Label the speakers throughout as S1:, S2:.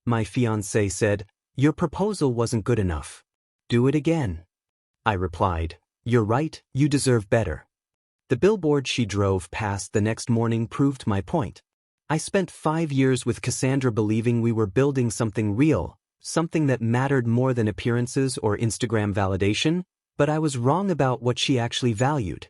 S1: my fiancée said, "Your proposal wasn't good enough. Do it again." I replied, "You're right, you deserve better." The billboard she drove past the next morning proved my point. I spent 5 years with Cassandra believing we were building something real, something that mattered more than appearances or Instagram validation, but I was wrong about what she actually valued.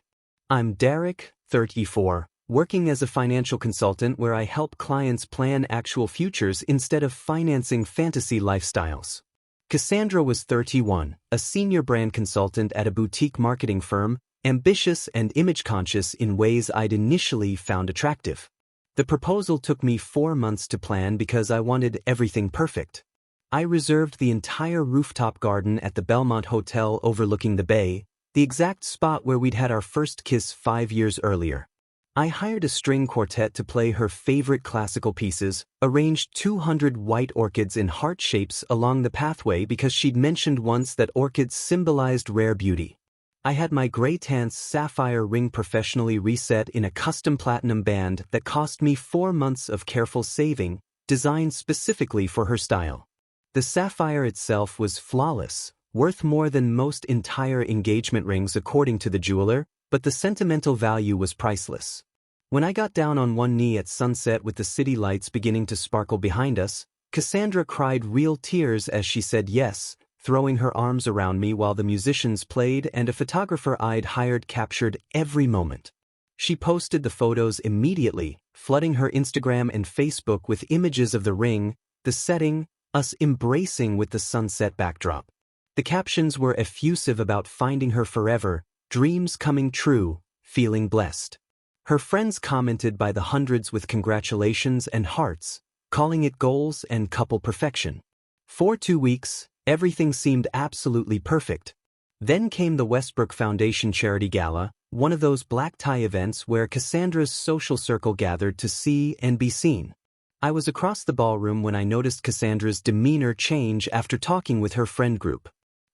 S1: I'm Derek, 34, working as a financial consultant where I help clients plan actual futures instead of financing fantasy lifestyles. Cassandra was 31, a senior brand consultant at a boutique marketing firm, ambitious and image-conscious in ways I'd initially found attractive. The proposal took me 4 months to plan because I wanted everything perfect. I reserved the entire rooftop garden at the Belmont Hotel overlooking the bay, the exact spot where we'd had our first kiss 5 years earlier. I hired a string quartet to play her favorite classical pieces, arranged 200 white orchids in heart shapes along the pathway because she'd mentioned once that orchids symbolized rare beauty. I had my gray Tance sapphire ring professionally reset in a custom platinum band that cost me 4 months of careful saving, designed specifically for her style. The sapphire itself was flawless, worth more than most entire engagement rings according to the jeweler, but the sentimental value was priceless. When I got down on one knee at sunset with the city lights beginning to sparkle behind us, Cassandra cried real tears as she said yes, throwing her arms around me while the musicians played and a photographer I'd hired captured every moment. She posted the photos immediately, flooding her Instagram and Facebook with images of the ring, the setting, us embracing with the sunset backdrop. The captions were effusive about finding her forever, dreams coming true, feeling blessed. Her friends commented by the hundreds with congratulations and hearts, calling it goals and couple perfection. For 2 weeks, everything seemed absolutely perfect. Then came the Westbrook Foundation Charity Gala, one of those black tie events where Cassandra's social circle gathered to see and be seen. I was across the ballroom when I noticed Cassandra's demeanor change after talking with her friend group.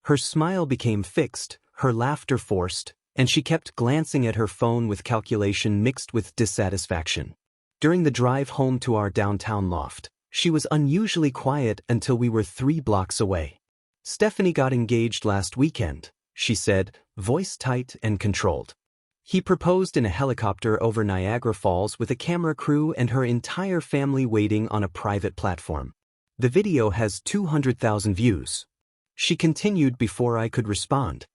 S1: Her smile became fixed, her laughter forced, and she kept glancing at her phone with calculation mixed with dissatisfaction. During the drive home to our downtown loft, she was unusually quiet until we were 3 blocks away. "Stephanie got engaged last weekend," she said, voice tight and controlled. "He proposed in a helicopter over Niagara Falls with a camera crew and her entire family waiting on a private platform. The video has 200,000 views." She continued before I could respond.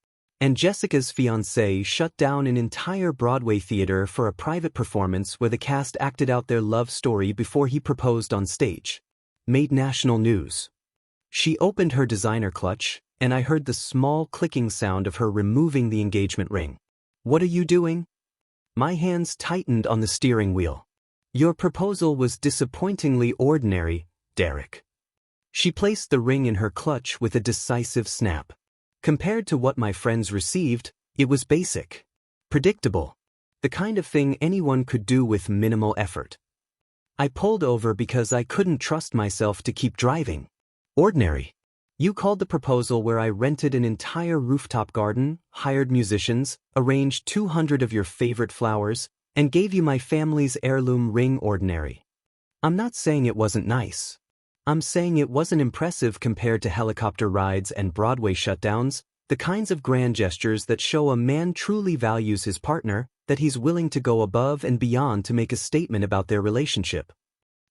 S1: "And Jessica's fiancé shut down an entire Broadway theater for a private performance where the cast acted out their love story before he proposed on stage. Made national news." She opened her designer clutch, and I heard the small clicking sound of her removing the engagement ring. "What are you doing?" My hands tightened on the steering wheel. "Your proposal was disappointingly ordinary, Derek." She placed the ring in her clutch with a decisive snap. Compared to what my friends received, it was basic. Predictable. The kind of thing anyone could do with minimal effort. I pulled over because I couldn't trust myself to keep driving. "Ordinary. You called the proposal where I rented an entire rooftop garden, hired musicians, arranged 200 of your favorite flowers, and gave you my family's heirloom ring ordinary." I'm not saying it wasn't nice. I'm saying it wasn't impressive compared to helicopter rides and Broadway shutdowns, the kinds of grand gestures that show a man truly values his partner, that he's willing to go above and beyond to make a statement about their relationship.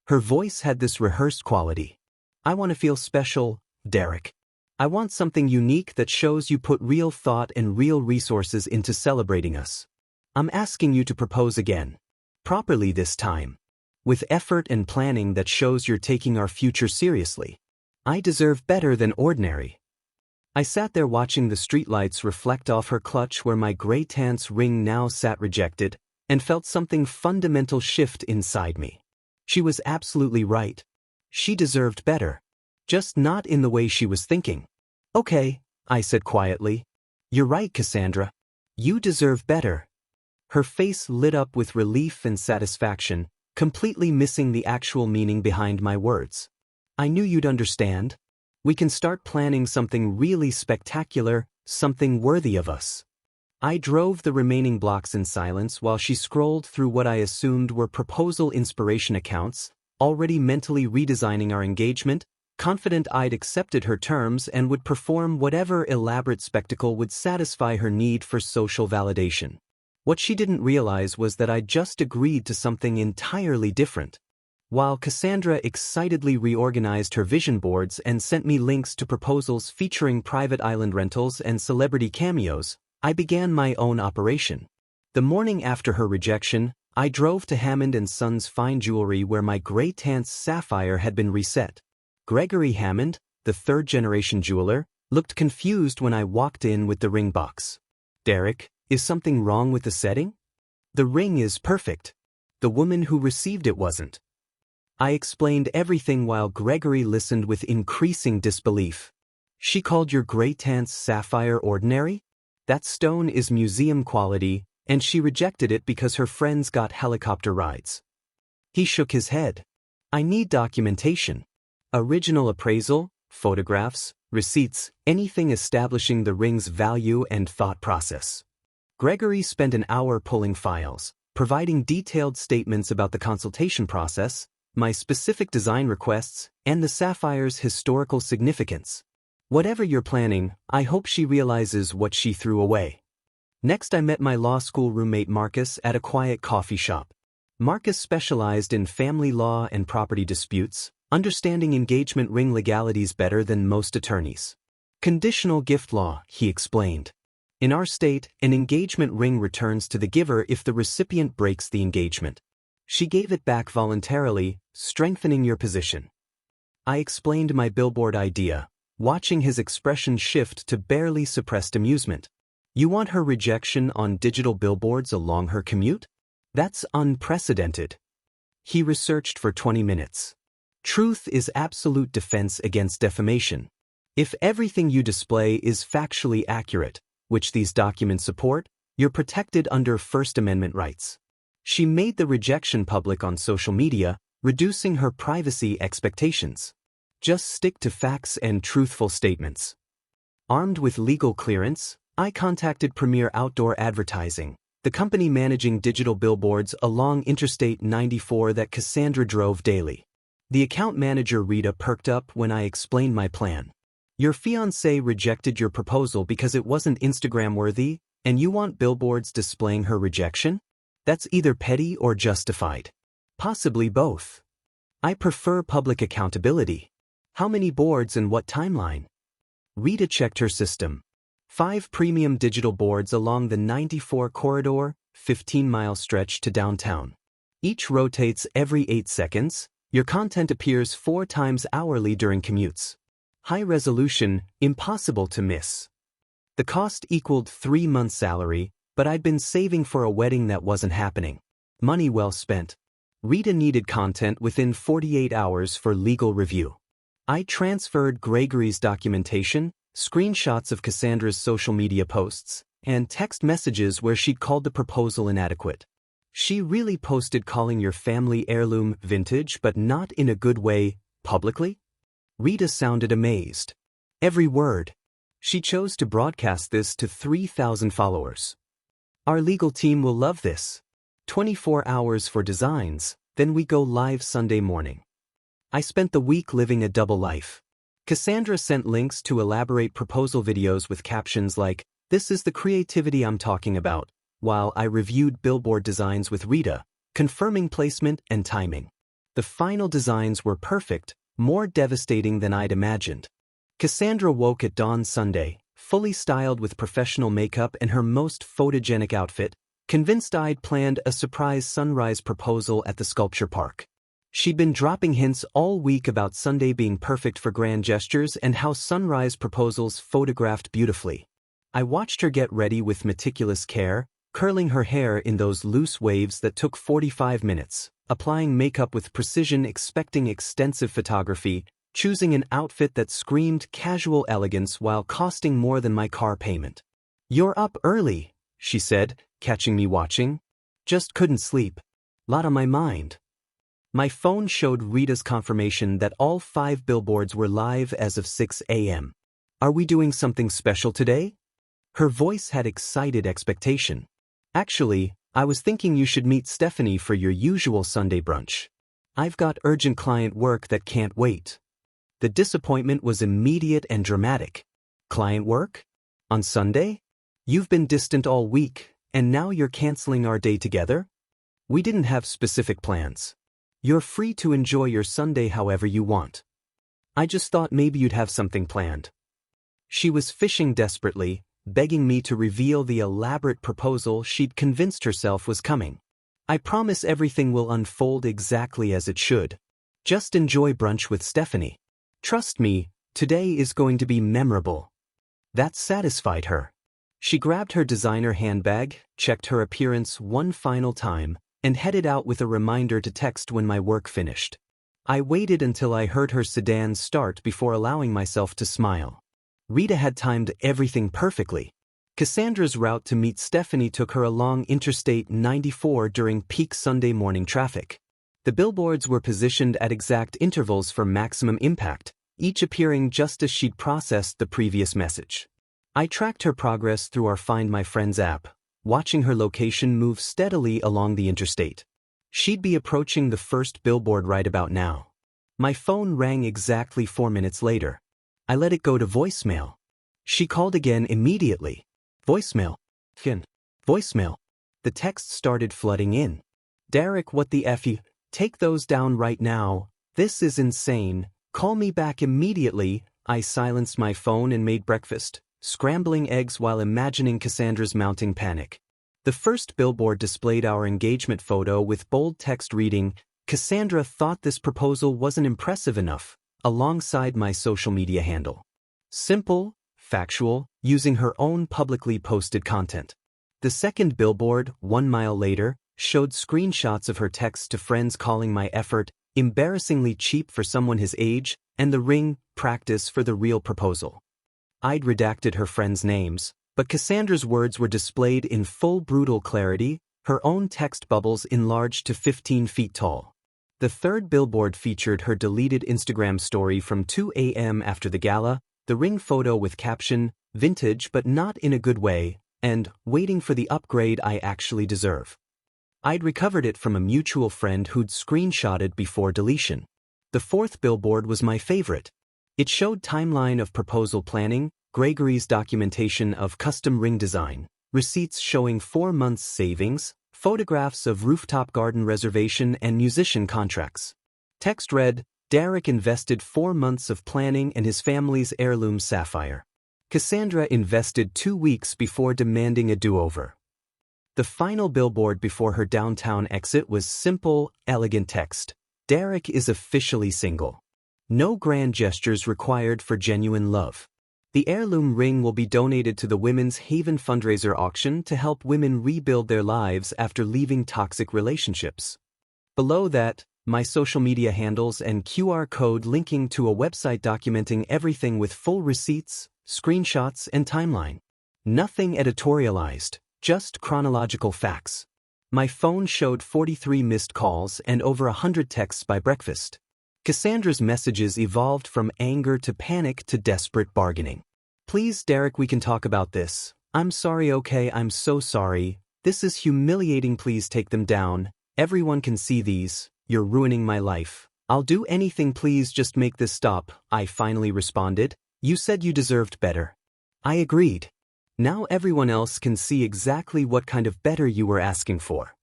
S1: Her voice had this rehearsed quality. "I want to feel special, Derek. I want something unique that shows you put real thought and real resources into celebrating us. I'm asking you to propose again. Properly this time. With effort and planning that shows you're taking our future seriously. I deserve better than ordinary." I sat there watching the streetlights reflect off her clutch where my gray Tance ring now sat rejected, and felt something fundamental shift inside me. She was absolutely right. She deserved better. Just not in the way she was thinking. "Okay," I said quietly. "You're right, Cassandra. You deserve better." Her face lit up with relief and satisfaction, completely missing the actual meaning behind my words. "I knew you'd understand. We can start planning something really spectacular, something worthy of us." I drove the remaining blocks in silence while she scrolled through what I assumed were proposal inspiration accounts, already mentally redesigning our engagement, confident I'd accepted her terms and would perform whatever elaborate spectacle would satisfy her need for social validation. What she didn't realize was that I'd just agreed to something entirely different. While Cassandra excitedly reorganized her vision boards and sent me links to proposals featuring private island rentals and celebrity cameos, I began my own operation. The morning after her rejection, I drove to Hammond & Sons Fine Jewelry where my gray tance sapphire had been reset. Gregory Hammond, the third-generation jeweler, looked confused when I walked in with the ring box. "Derek, is something wrong with the setting?" "The ring is perfect. The woman who received it wasn't." I explained everything while Gregory listened with increasing disbelief. "She called your gray tance sapphire ordinary? That stone is museum quality, and she rejected it because her friends got helicopter rides." He shook his head. "I need documentation. Original appraisal, photographs, receipts, anything establishing the ring's value and thought process." Gregory spent an hour pulling files, providing detailed statements about the consultation process, my specific design requests, and the sapphire's historical significance. "Whatever you're planning, I hope she realizes what she threw away." Next I met my law school roommate Marcus at a quiet coffee shop. Marcus specialized in family law and property disputes, understanding engagement ring legalities better than most attorneys. "Conditional gift law," he explained. "In our state, an engagement ring returns to the giver if the recipient breaks the engagement. She gave it back voluntarily, strengthening your position." I explained my billboard idea, watching his expression shift to barely suppressed amusement. "You want her rejection on digital billboards along her commute? That's unprecedented." He researched for 20 minutes. "Truth is absolute defense against defamation. If everything you display is factually accurate, which these documents support, you're protected under First Amendment rights." She made the rejection public on social media, reducing her privacy expectations. "Just stick to facts and truthful statements." Armed with legal clearance, I contacted Premier Outdoor Advertising, the company managing digital billboards along Interstate 94 that Cassandra drove daily. The account manager Rita perked up when I explained my plan. "Your fiancée rejected your proposal because it wasn't Instagram-worthy, and you want billboards displaying her rejection? That's either petty or justified. Possibly both. I prefer public accountability. How many boards and what timeline?" Rita checked her system. 5 premium digital boards along the 94 corridor, 15-mile stretch to downtown. Each rotates every 8 seconds. Your content appears 4 times hourly during commutes. High resolution, impossible to miss. The cost equaled 3 months' salary, but I'd been saving for a wedding that wasn't happening. Money well spent. Rita needed content within 48 hours for legal review. I transferred Gregory's documentation, screenshots of Cassandra's social media posts, and text messages where she'd called the proposal inadequate. "She really posted calling your family heirloom vintage but not in a good way, publicly?" Rita sounded amazed. "Every word. She chose to broadcast this to 3,000 followers. Our legal team will love this. 24 hours for designs, then we go live Sunday morning." I spent the week living a double life. Cassandra sent links to elaborate proposal videos with captions like, "This is the creativity I'm talking about," while I reviewed billboard designs with Rita, confirming placement and timing. The final designs were perfect, more devastating than I'd imagined. Cassandra woke at dawn Sunday, fully styled with professional makeup and her most photogenic outfit, convinced I'd planned a surprise sunrise proposal at the sculpture park. She'd been dropping hints all week about Sunday being perfect for grand gestures and how sunrise proposals photographed beautifully. I watched her get ready with meticulous care, curling her hair in those loose waves that took 45 minutes, applying makeup with precision, expecting extensive photography, choosing an outfit that screamed casual elegance while costing more than my car payment. "You're up early," she said, catching me watching. "Just couldn't sleep. Lot on my mind." My phone showed Rita's confirmation that all 5 billboards were live as of 6 a.m. "Are we doing something special today?" Her voice had excited expectation. "Actually, I was thinking you should meet Stephanie for your usual Sunday brunch. I've got urgent client work that can't wait." The disappointment was immediate and dramatic. Client work? On Sunday? You've been distant all week, and now you're canceling our day together? We didn't have specific plans. You're free to enjoy your Sunday however you want. I just thought maybe you'd have something planned. She was fishing desperately, begging me to reveal the elaborate proposal she'd convinced herself was coming. I promise everything will unfold exactly as it should. Just enjoy brunch with Stephanie. Trust me, today is going to be memorable. That satisfied her. She grabbed her designer handbag, checked her appearance one final time, and headed out with a reminder to text when my work finished. I waited until I heard her sedan start before allowing myself to smile. Rita had timed everything perfectly. Cassandra's route to meet Stephanie took her along Interstate 94 during peak Sunday morning traffic. The billboards were positioned at exact intervals for maximum impact, each appearing just as she'd processed the previous message. I tracked her progress through our Find My Friends app, watching her location move steadily along the interstate. She'd be approaching the first billboard right about now. My phone rang exactly 4 minutes later. I let it go to voicemail. She called again immediately. Voicemail. Voicemail. The text started flooding in. Derek, what the F you? Take those down right now. This is insane. Call me back immediately. I silenced my phone and made breakfast, scrambling eggs while imagining Cassandra's mounting panic. The first billboard displayed our engagement photo with bold text reading, "Cassandra thought this proposal wasn't impressive enough," alongside my social media handle. Simple, factual, using her own publicly posted content. The second billboard, 1 mile later, showed screenshots of her texts to friends calling my effort embarrassingly cheap for someone his age, and the ring practice for the real proposal. I'd redacted her friends' names, but Cassandra's words were displayed in full brutal clarity, her own text bubbles enlarged to 15 feet tall. The third billboard featured her deleted Instagram story from 2 a.m. after the gala, the ring photo with caption, "Vintage but not in a good way," and "Waiting for the upgrade I actually deserve." I'd recovered it from a mutual friend who'd screenshotted before deletion. The fourth billboard was my favorite. It showed timeline of proposal planning, Gregory's documentation of custom ring design, receipts showing 4 months savings, photographs of rooftop garden reservation and musician contracts. Text read, "Derek invested 4 months of planning and his family's heirloom sapphire. Cassandra invested 2 weeks before demanding a do-over." The final billboard before her downtown exit was simple, elegant text. "Derek is officially single. No grand gestures required for genuine love." The heirloom ring will be donated to the Women's Haven fundraiser auction to help women rebuild their lives after leaving toxic relationships. Below that, my social media handles and QR code linking to a website documenting everything with full receipts, screenshots, and timeline. Nothing editorialized, just chronological facts. My phone showed 43 missed calls and over 100 texts by breakfast. Cassandra's messages evolved from anger to panic to desperate bargaining. "Please, Derek, we can talk about this. I'm sorry, okay, I'm so sorry. This is humiliating, please take them down. Everyone can see these. You're ruining my life. I'll do anything, please just make this stop," I finally responded. "You said you deserved better." I agreed. Now everyone else can see exactly what kind of better you were asking for.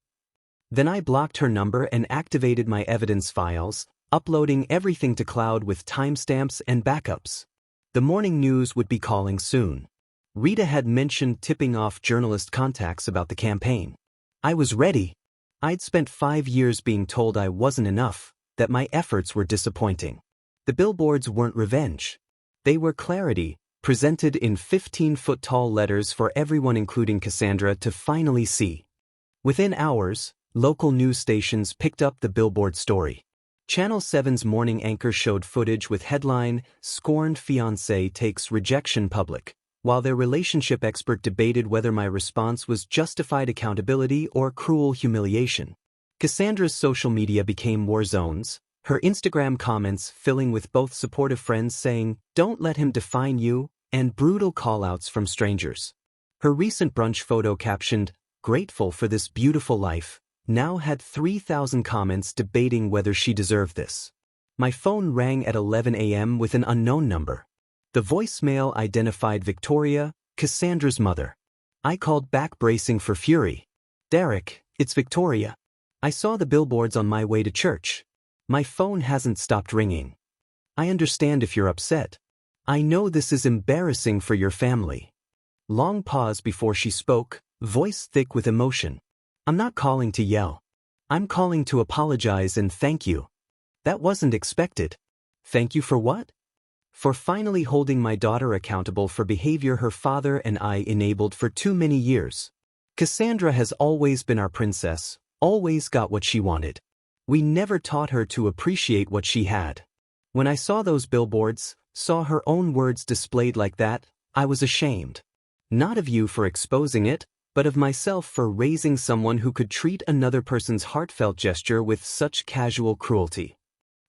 S1: Then I blocked her number and activated my evidence files, uploading everything to cloud with timestamps and backups. The morning news would be calling soon. Rita had mentioned tipping off journalist contacts about the campaign. I was ready. I'd spent 5 years being told I wasn't enough, that my efforts were disappointing. The billboards weren't revenge. They were clarity, presented in 15-foot-tall letters for everyone including Cassandra to finally see. Within hours, local news stations picked up the billboard story. Channel 7's morning anchor showed footage with headline, "Scorned Fiancée Takes Rejection Public," while their relationship expert debated whether my response was justified accountability or cruel humiliation. Cassandra's social media became war zones, her Instagram comments filling with both supportive friends saying, "Don't let him define you," and brutal callouts from strangers. Her recent brunch photo captioned, "Grateful for this beautiful life," now had 3,000 comments debating whether she deserved this. My phone rang at 11 a.m. with an unknown number. The voicemail identified Victoria, Cassandra's mother. I called back bracing for fury. "Derek, it's Victoria. I saw the billboards on my way to church. My phone hasn't stopped ringing. I understand if you're upset. I know this is embarrassing for your family." Long pause before she spoke, voice thick with emotion. "I'm not calling to yell. I'm calling to apologize and thank you. That wasn't expected." "Thank you for what?" "For finally holding my daughter accountable for behavior her father and I enabled for too many years. Cassandra has always been our princess, always got what she wanted. We never taught her to appreciate what she had. When I saw those billboards, saw her own words displayed like that, I was ashamed. Not of you for exposing it, but of myself for raising someone who could treat another person's heartfelt gesture with such casual cruelty."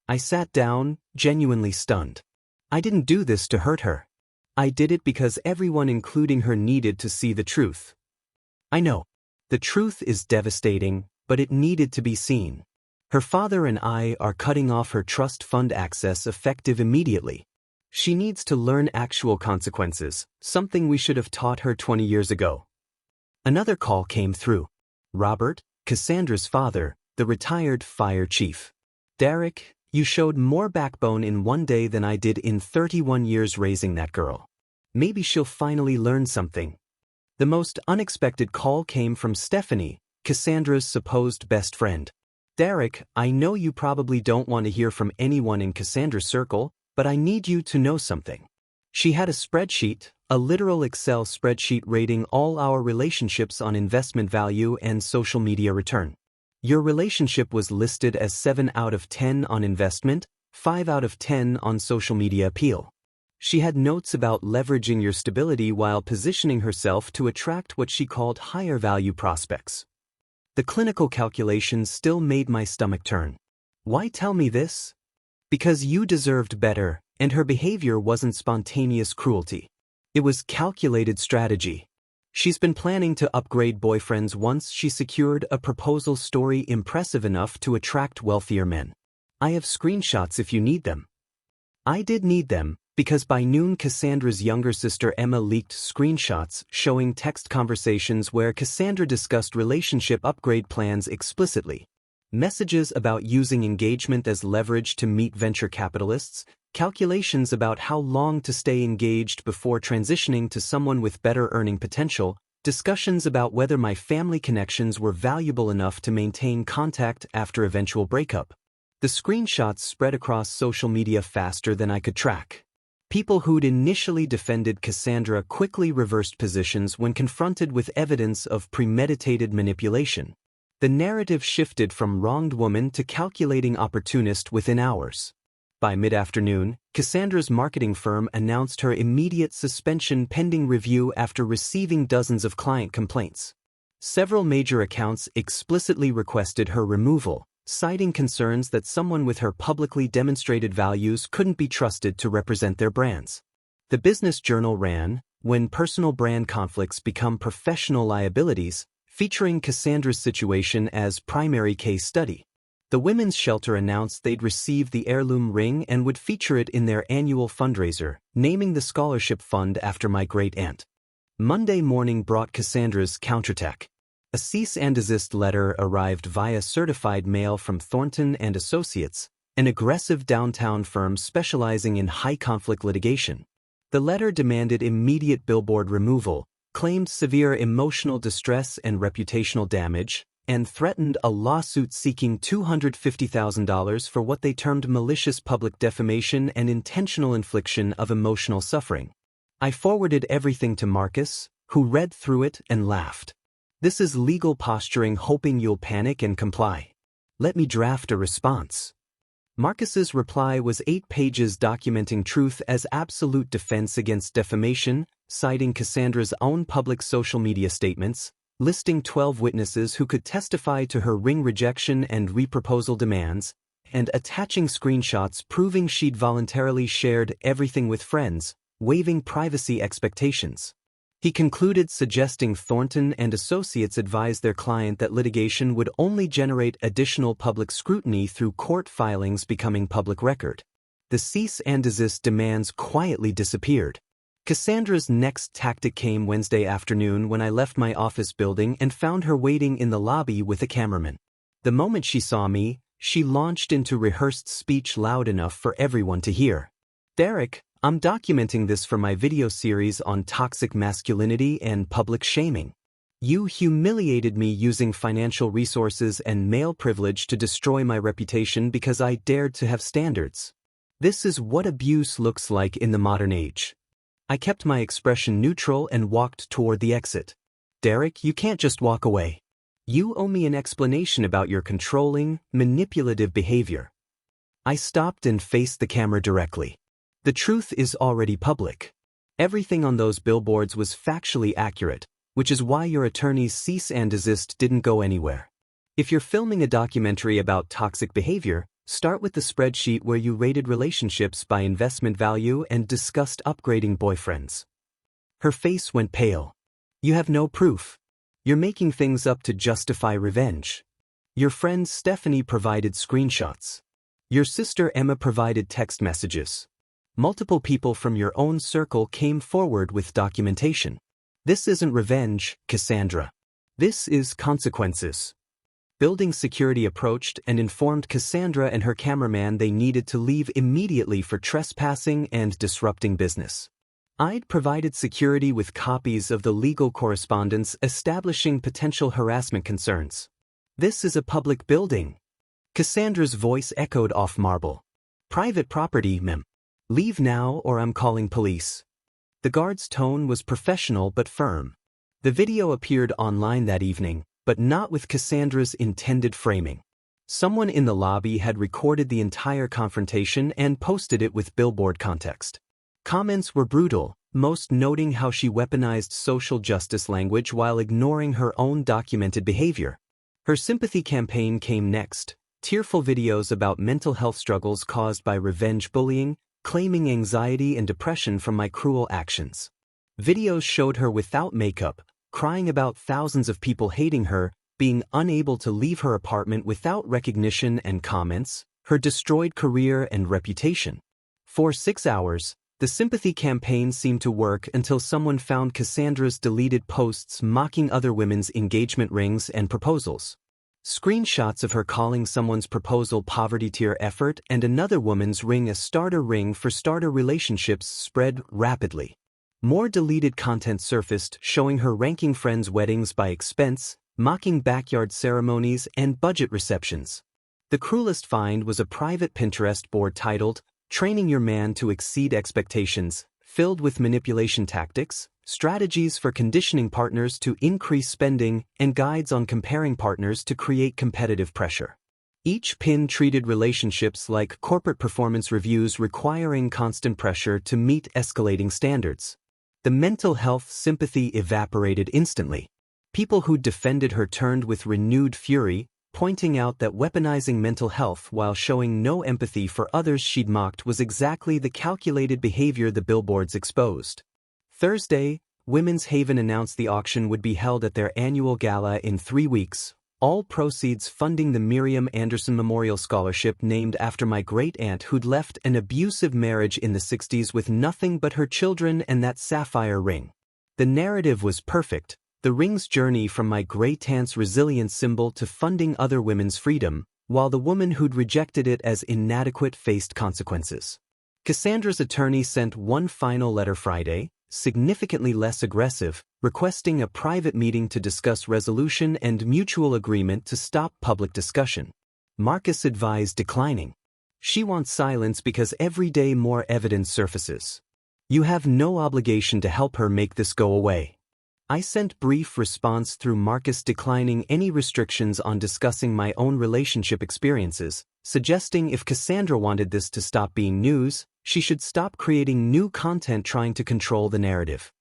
S1: I sat down, genuinely stunned. I didn't do this to hurt her. I did it because everyone including her needed to see the truth. I know. The truth is devastating, but it needed to be seen. Her father and I are cutting off her trust fund access effective immediately. She needs to learn actual consequences, something we should have taught her 20 years ago. Another call came through. Robert, Cassandra's father, the retired fire chief. "Derek, you showed more backbone in one day than I did in 31 years raising that girl. Maybe she'll finally learn something." The most unexpected call came from Stephanie, Cassandra's supposed best friend. "Derek, I know you probably don't want to hear from anyone in Cassandra's circle, but I need you to know something." She had a spreadsheet, a literal Excel spreadsheet rating all our relationships on investment value and social media return. Your relationship was listed as 7 out of 10 on investment, 5 out of 10 on social media appeal. She had notes about leveraging your stability while positioning herself to attract what she called higher value prospects. The clinical calculations still made my stomach turn. Why tell me this? Because you deserved better, and her behavior wasn't spontaneous cruelty. It was calculated strategy. She's been planning to upgrade boyfriends once she secured a proposal story impressive enough to attract wealthier men. I have screenshots if you need them. I did need them, because by noon Cassandra's younger sister Emma leaked screenshots showing text conversations where Cassandra discussed relationship upgrade plans explicitly. Messages about using engagement as leverage to meet venture capitalists, calculations about how long to stay engaged before transitioning to someone with better earning potential, discussions about whether my family connections were valuable enough to maintain contact after eventual breakup. The screenshots spread across social media faster than I could track. People who'd initially defended Cassandra quickly reversed positions when confronted with evidence of premeditated manipulation. The narrative shifted from wronged woman to calculating opportunist within hours. By mid-afternoon, Cassandra's marketing firm announced her immediate suspension pending review after receiving dozens of client complaints. Several major accounts explicitly requested her removal, citing concerns that someone with her publicly demonstrated values couldn't be trusted to represent their brands. The Business Journal ran, "When Personal Brand Conflicts Become Professional Liabilities," featuring Cassandra's situation as primary case study. The Women's Shelter announced they'd received the heirloom ring and would feature it in their annual fundraiser, naming the scholarship fund after my great-aunt. Monday morning brought Cassandra's counterattack. A cease and desist letter arrived via certified mail from Thornton and Associates, an aggressive downtown firm specializing in high-conflict litigation. The letter demanded immediate Billboard removal, claimed severe emotional distress and reputational damage, and threatened a lawsuit seeking $250,000 for what they termed malicious public defamation and intentional infliction of emotional suffering. I forwarded everything to Marcus, who read through it and laughed. "This is legal posturing hoping you'll panic and comply. Let me draft a response." Marcus's reply was 8 pages documenting truth as absolute defense against defamation, citing Cassandra's own public social media statements, listing 12 witnesses who could testify to her ring rejection and reproposal demands, and attaching screenshots proving she'd voluntarily shared everything with friends, waiving privacy expectations. He concluded, suggesting Thornton and Associates advised their client that litigation would only generate additional public scrutiny through court filings becoming public record. The cease and desist demands quietly disappeared. Cassandra's next tactic came Wednesday afternoon when I left my office building and found her waiting in the lobby with a cameraman. The moment she saw me, she launched into rehearsed speech loud enough for everyone to hear. "Derek, I'm documenting this for my video series on toxic masculinity and public shaming. You humiliated me using financial resources and male privilege to destroy my reputation because I dared to have standards. This is what abuse looks like in the modern age." I kept my expression neutral and walked toward the exit. "Derek, you can't just walk away. You owe me an explanation about your controlling, manipulative behavior." I stopped and faced the camera directly. "The truth is already public. Everything on those billboards was factually accurate, which is why your attorney's cease and desist didn't go anywhere. If you're filming a documentary about toxic behavior, start with the spreadsheet where you rated relationships by investment value and discussed upgrading boyfriends." Her face went pale. "You have no proof. You're making things up to justify revenge. Your friend Stephanie provided screenshots. Your sister Emma provided text messages. Multiple people from your own circle came forward with documentation. This isn't revenge, Cassandra. This is consequences." Building security approached and informed Cassandra and her cameraman they needed to leave immediately for trespassing and disrupting business. I'd provided security with copies of the legal correspondence establishing potential harassment concerns. "This is a public building." Cassandra's voice echoed off marble. "Private property, ma'am. Leave now or I'm calling police." The guard's tone was professional but firm. The video appeared online that evening, but not with Cassandra's intended framing. Someone in the lobby had recorded the entire confrontation and posted it with Billboard context. Comments were brutal, most noting how she weaponized social justice language while ignoring her own documented behavior. Her sympathy campaign came next, tearful videos about mental health struggles caused by revenge bullying, claiming anxiety and depression from my cruel actions. Videos showed her without makeup, crying about thousands of people hating her, being unable to leave her apartment without recognition and comments, her destroyed career and reputation. For 6 hours, the sympathy campaign seemed to work until someone found Cassandra's deleted posts mocking other women's engagement rings and proposals. Screenshots of her calling someone's proposal poverty-tier effort and another woman's ring a starter ring for starter relationships spread rapidly. More deleted content surfaced showing her ranking friends' weddings by expense, mocking backyard ceremonies and budget receptions. The cruelest find was a private Pinterest board titled, "Training Your Man to Exceed Expectations," filled with manipulation tactics, strategies for conditioning partners to increase spending, and guides on comparing partners to create competitive pressure. Each pin treated relationships like corporate performance reviews requiring constant pressure to meet escalating standards. The mental health sympathy evaporated instantly. People who defended her turned with renewed fury, pointing out that weaponizing mental health while showing no empathy for others she'd mocked was exactly the calculated behavior the billboards exposed. Thursday, Women's Haven announced the auction would be held at their annual gala in 3 weeks, all proceeds funding the Miriam Anderson Memorial Scholarship named after my great-aunt who'd left an abusive marriage in the 60s with nothing but her children and that sapphire ring. The narrative was perfect, the ring's journey from my great-aunt's resilience symbol to funding other women's freedom, while the woman who'd rejected it as inadequate faced consequences. Cassandra's attorney sent one final letter Friday, significantly less aggressive, requesting a private meeting to discuss resolution and mutual agreement to stop public discussion. Marcus advised declining. She wants silence because every day more evidence surfaces. You have no obligation to help her make this go away. I sent brief response through Marcus declining any restrictions on discussing my own relationship experiences, suggesting if Cassandra wanted this to stop being news, she should stop creating new content trying to control the narrative.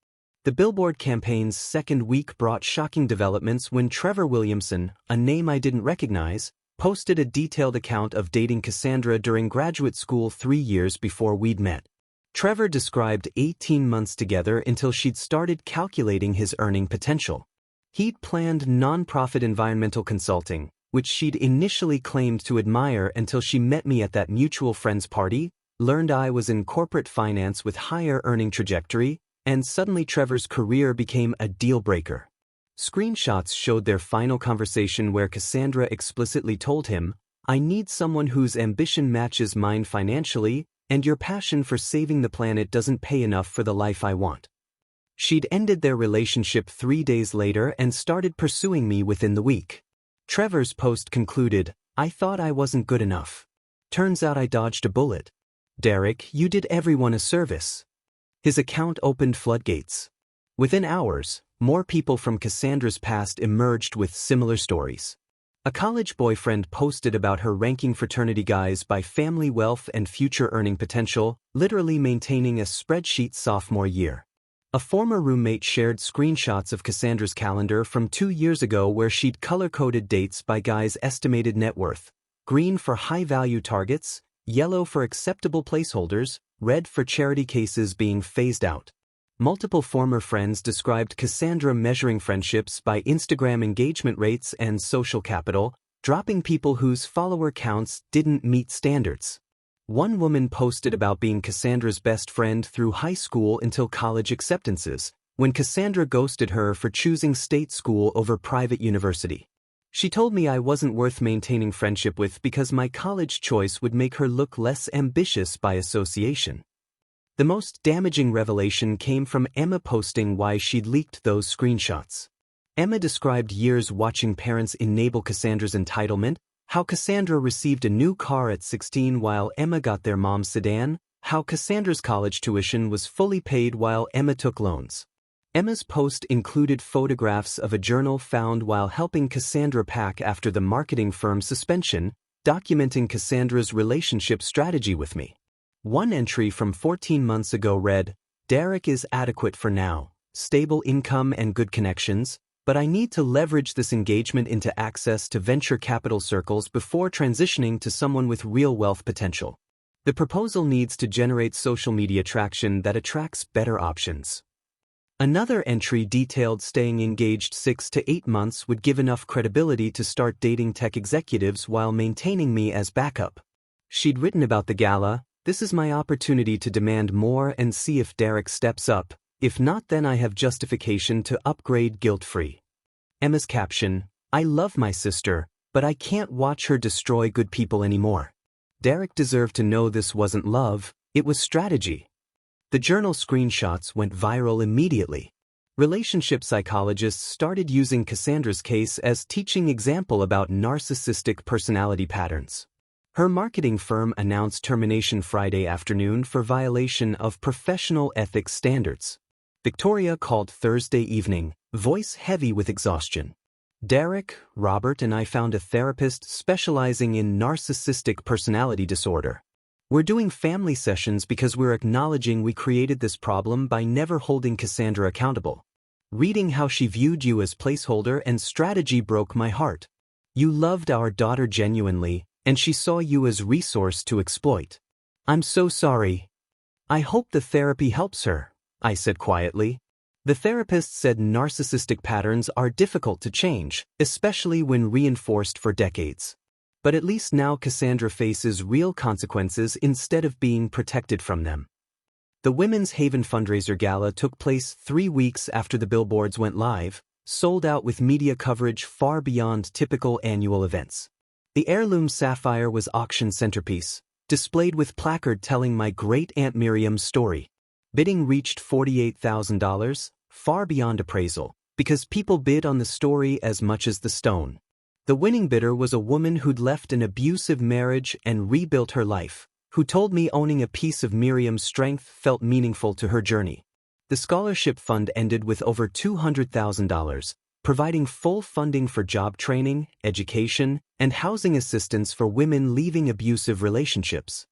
S1: The Billboard campaign's second week brought shocking developments when Trevor Williamson, a name I didn't recognize, posted a detailed account of dating Cassandra during graduate school 3 years before we'd met. Trevor described 18 months together until she'd started calculating his earning potential. He'd planned nonprofit environmental consulting, which she'd initially claimed to admire until she met me at that mutual friends party, learned I was in corporate finance with higher earning trajectory, and suddenly Trevor's career became a deal-breaker. Screenshots showed their final conversation where Cassandra explicitly told him, "I need someone whose ambition matches mine financially, and your passion for saving the planet doesn't pay enough for the life I want." She'd ended their relationship 3 days later and started pursuing me within the week. Trevor's post concluded, "I thought I wasn't good enough. Turns out I dodged a bullet. Derek, you did everyone a service." His account opened floodgates. Within hours, more people from Cassandra's past emerged with similar stories. A college boyfriend posted about her ranking fraternity guys by family wealth and future earning potential, literally maintaining a spreadsheet sophomore year. A former roommate shared screenshots of Cassandra's calendar from 2 years ago where she'd color-coded dates by guys' estimated net worth: green for high-value targets, yellow for acceptable placeholders, red for charity cases being phased out. Multiple former friends described Cassandra measuring friendships by Instagram engagement rates and social capital, dropping people whose follower counts didn't meet standards. One woman posted about being Cassandra's best friend through high school until college acceptances, when Cassandra ghosted her for choosing state school over private university. She told me I wasn't worth maintaining friendship with because my college choice would make her look less ambitious by association. The most damaging revelation came from Emma posting why she'd leaked those screenshots. Emma described years watching parents enable Cassandra's entitlement, how Cassandra received a new car at 16 while Emma got their mom's sedan, how Cassandra's college tuition was fully paid while Emma took loans. Emma's post included photographs of a journal found while helping Cassandra pack after the marketing firm suspension, documenting Cassandra's relationship strategy with me. One entry from 14 months ago read, "Derek is adequate for now, stable income and good connections, but I need to leverage this engagement into access to venture capital circles before transitioning to someone with real wealth potential. The proposal needs to generate social media traction that attracts better options." Another entry detailed staying engaged 6 to 8 months would give enough credibility to start dating tech executives while maintaining me as backup. She'd written about the gala, "This is my opportunity to demand more and see if Derek steps up. If not, then I have justification to upgrade guilt-free." Emma's caption, "I love my sister, but I can't watch her destroy good people anymore. Derek deserved to know this wasn't love, it was strategy." The journal screenshots went viral immediately. Relationship psychologists started using Cassandra's case as teaching example about narcissistic personality patterns. Her marketing firm announced termination Friday afternoon for violation of professional ethics standards. Victoria called Thursday evening, voice heavy with exhaustion. "Derek, Robert and I found a therapist specializing in narcissistic personality disorder. We're doing family sessions because we're acknowledging we created this problem by never holding Cassandra accountable. Reading how she viewed you as placeholder and strategy broke my heart. You loved our daughter genuinely, and she saw you as resource to exploit. I'm so sorry. I hope the therapy helps her," I said quietly. The therapist said narcissistic patterns are difficult to change, especially when reinforced for decades. But at least now Cassandra faces real consequences instead of being protected from them. The Women's Haven fundraiser gala took place 3 weeks after the billboards went live, sold out with media coverage far beyond typical annual events. The heirloom sapphire was auction centerpiece, displayed with placard telling my great-aunt Miriam's story. Bidding reached $48,000, far beyond appraisal, because people bid on the story as much as the stone. The winning bidder was a woman who'd left an abusive marriage and rebuilt her life, who told me owning a piece of Miriam's strength felt meaningful to her journey. The scholarship fund ended with over $200,000, providing full funding for job training, education, and housing assistance for women leaving abusive relationships.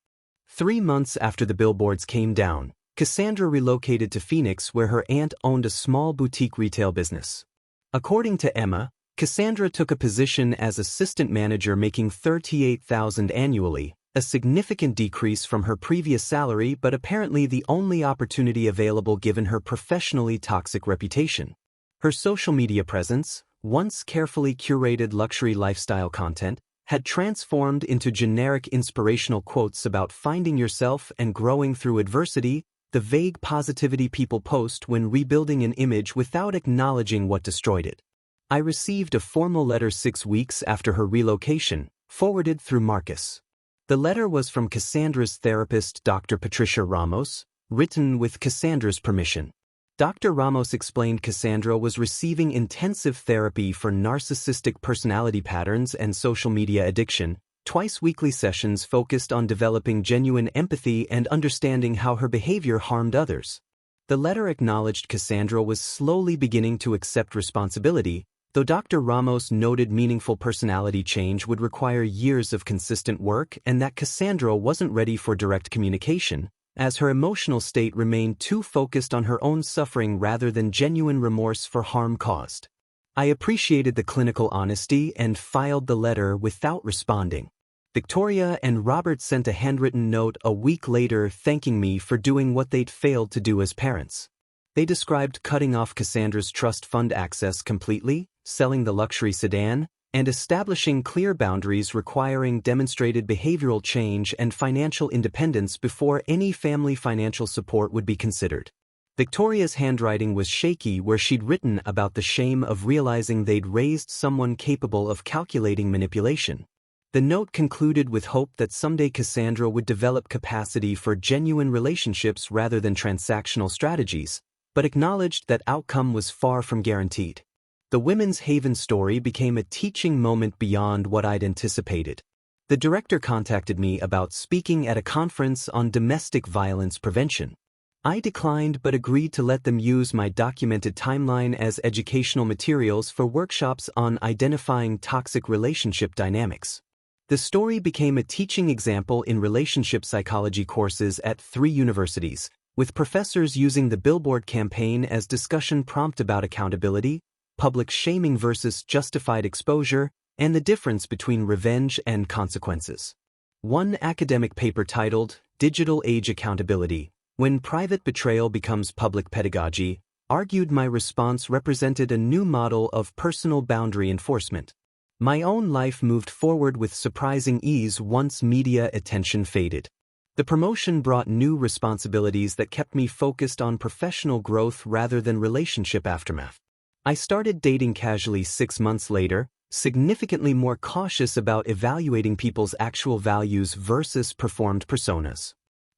S1: 3 months after the billboards came down, Cassandra relocated to Phoenix where her aunt owned a small boutique retail business. According to Emma, Cassandra took a position as assistant manager making $38,000 annually, a significant decrease from her previous salary but apparently the only opportunity available given her professionally toxic reputation. Her social media presence, once carefully curated luxury lifestyle content, had transformed into generic inspirational quotes about finding yourself and growing through adversity, the vague positivity people post when rebuilding an image without acknowledging what destroyed it. I received a formal letter 6 weeks after her relocation, forwarded through Marcus. The letter was from Cassandra's therapist, Dr. Patricia Ramos, written with Cassandra's permission. Dr. Ramos explained Cassandra was receiving intensive therapy for narcissistic personality patterns and social media addiction, twice-weekly sessions focused on developing genuine empathy and understanding how her behavior harmed others. The letter acknowledged Cassandra was slowly beginning to accept responsibility, though Dr. Ramos noted meaningful personality change would require years of consistent work and that Cassandra wasn't ready for direct communication, as her emotional state remained too focused on her own suffering rather than genuine remorse for harm caused. I appreciated the clinical honesty and filed the letter without responding. Victoria and Robert sent a handwritten note a week later thanking me for doing what they'd failed to do as parents. They described cutting off Cassandra's trust fund access completely, selling the luxury sedan, and establishing clear boundaries requiring demonstrated behavioral change and financial independence before any family financial support would be considered. Victoria's handwriting was shaky where she'd written about the shame of realizing they'd raised someone capable of calculating manipulation. The note concluded with hope that someday Cassandra would develop capacity for genuine relationships rather than transactional strategies, but acknowledged that outcome was far from guaranteed. The Women's Haven story became a teaching moment beyond what I'd anticipated. The director contacted me about speaking at a conference on domestic violence prevention. I declined but agreed to let them use my documented timeline as educational materials for workshops on identifying toxic relationship dynamics. The story became a teaching example in relationship psychology courses at 3 universities, with professors using the Billboard campaign as discussion prompt about accountability, public shaming versus justified exposure, and the difference between revenge and consequences. One academic paper titled, "Digital Age Accountability: When Private Betrayal Becomes Public Pedagogy," argued my response represented a new model of personal boundary enforcement. My own life moved forward with surprising ease once media attention faded. The promotion brought new responsibilities that kept me focused on professional growth rather than relationship aftermath. I started dating casually 6 months later, significantly more cautious about evaluating people's actual values versus performed personas.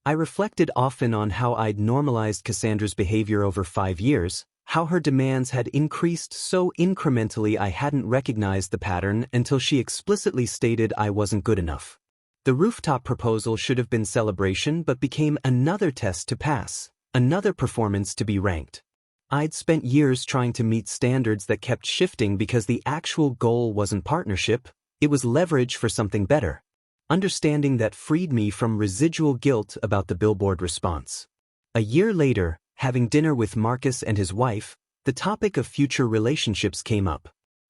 S1: I reflected often on how I'd normalized Cassandra's behavior over 5 years, how her demands had increased so incrementally I hadn't recognized the pattern until she explicitly stated I wasn't good enough. The rooftop proposal should have been celebration but became another test to pass, another performance to be ranked. I'd spent years trying to meet standards that kept shifting because the actual goal wasn't partnership, it was leverage for something better. Understanding that freed me from residual guilt about the Billboard response. A year later, having dinner with Marcus and his wife, the topic of future relationships came up.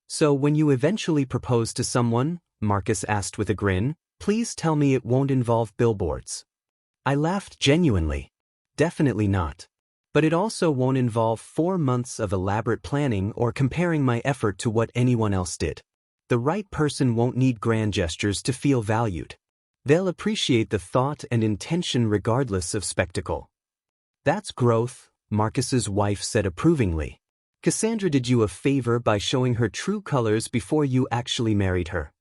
S1: "So when you eventually propose to someone," Marcus asked with a grin, "please tell me it won't involve billboards." I laughed genuinely. "Definitely not. But it also won't involve 4 months of elaborate planning or comparing my effort to what anyone else did. The right person won't need grand gestures to feel valued. They'll appreciate the thought and intention regardless of spectacle." "That's growth," Marcus's wife said approvingly. "Cassandra did you a favor by showing her true colors before you actually married her."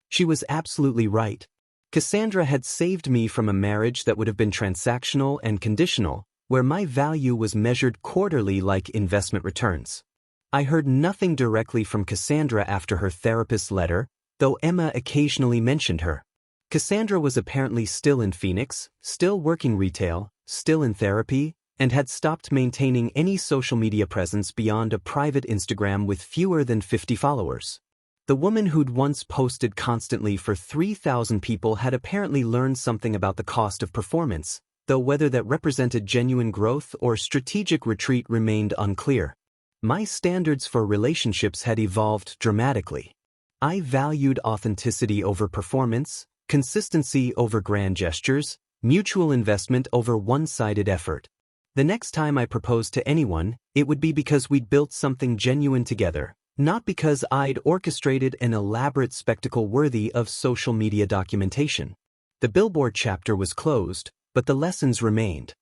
S1: She was absolutely right. Cassandra had saved me from a marriage that would have been transactional and conditional, where my value was measured quarterly like investment returns. I heard nothing directly from Cassandra after her therapist's letter, though Emma occasionally mentioned her. Cassandra was apparently still in Phoenix, still working retail, still in therapy, and had stopped maintaining any social media presence beyond a private Instagram with fewer than 50 followers. The woman who'd once posted constantly for 3,000 people had apparently learned something about the cost of performance, though whether that represented genuine growth or strategic retreat remained unclear. My standards for relationships had evolved dramatically. I valued authenticity over performance, Consistency over grand gestures, mutual investment over one-sided effort. The next time I proposed to anyone, it would be because we'd built something genuine together, not because I'd orchestrated an elaborate spectacle worthy of social media documentation. The Billboard chapter was closed, but the lessons remained.